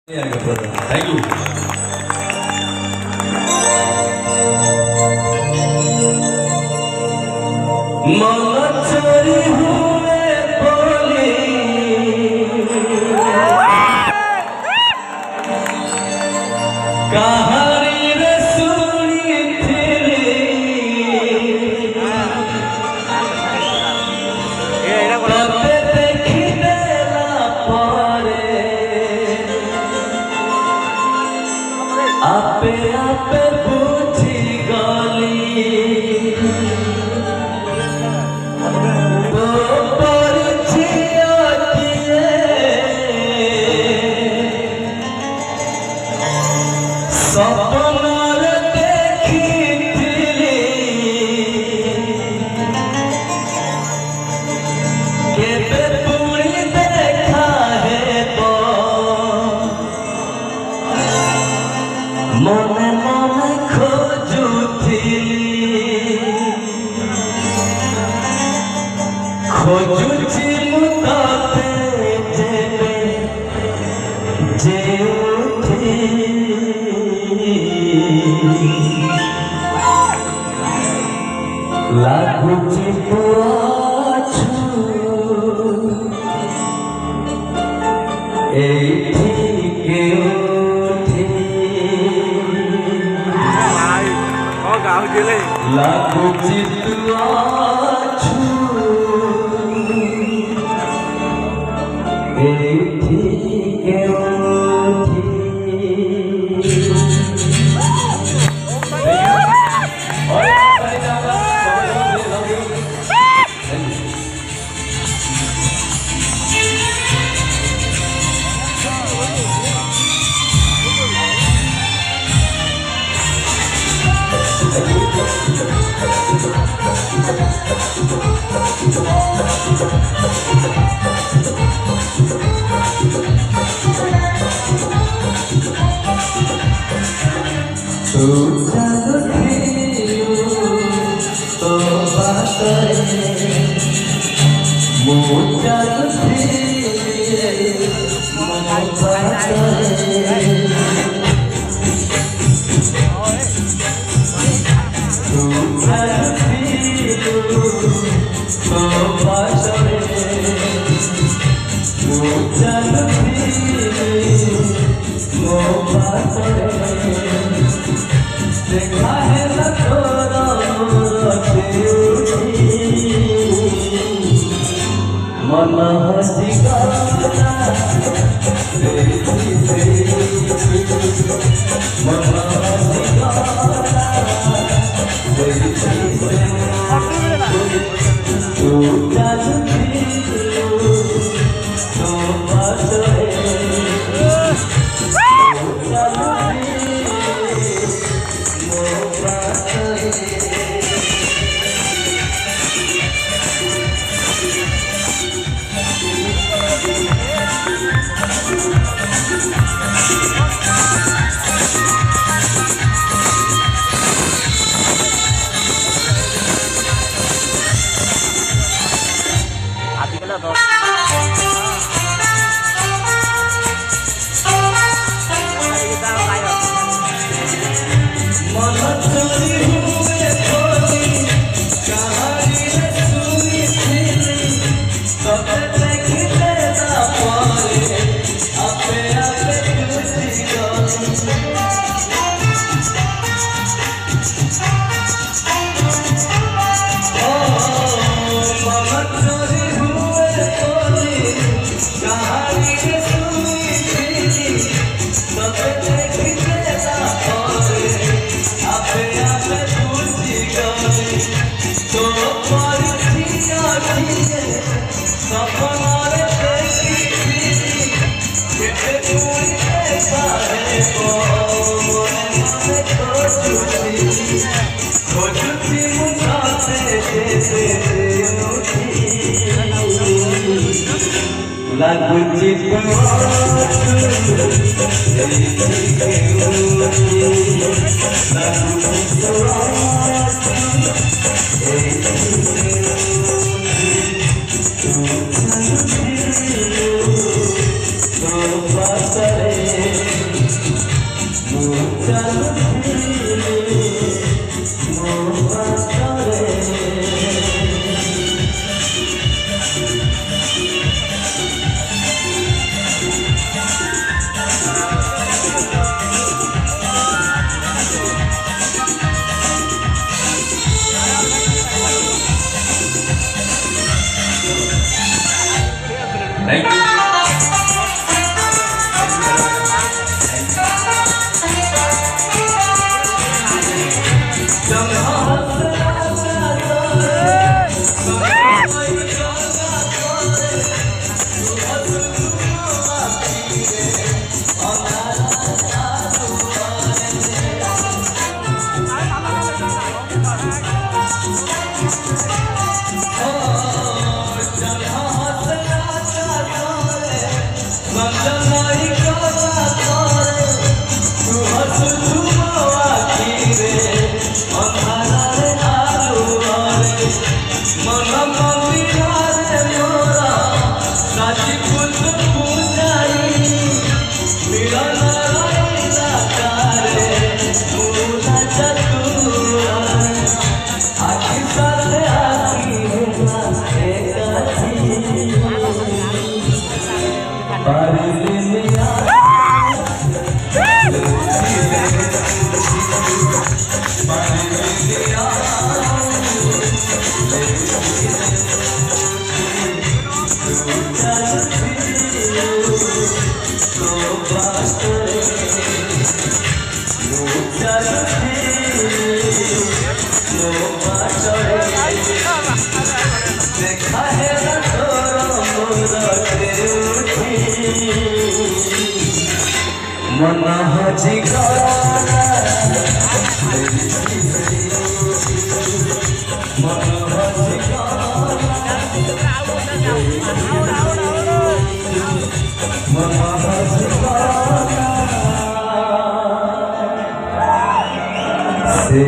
Thank you. मनचरी हुए बोली कहानी रे सुनी थी तबे देखी देला पारे आपे आपे बुझी गली सपनार देखी केबे पूरी देखा है तो मने मने खोजुची मुताते जेबे जे लाଗୁଛି ପୁଅଛୁ ଏଇଠି କେଉଁଠି ଲାଗୁଛି ପୁଅଛୁ ଏଇଠି କେଉଁଠି तू चलती तो बातें मुझ चलती देखा है ना तोरा मन हसी गाना मन हसी गाना तू चलती तो बातें लाଗୁଛି तो ବାଟରେ ମୁଁ ଚାଲୁଛି ମୋ ବାଟରେ ଦେଖା ହେଲା ତୋର ମୋର କେଉଁଠି ମନ ହଜିଗଲା ମନ ହଜିଗଲା ମନ ହଜିଗଲା ସେ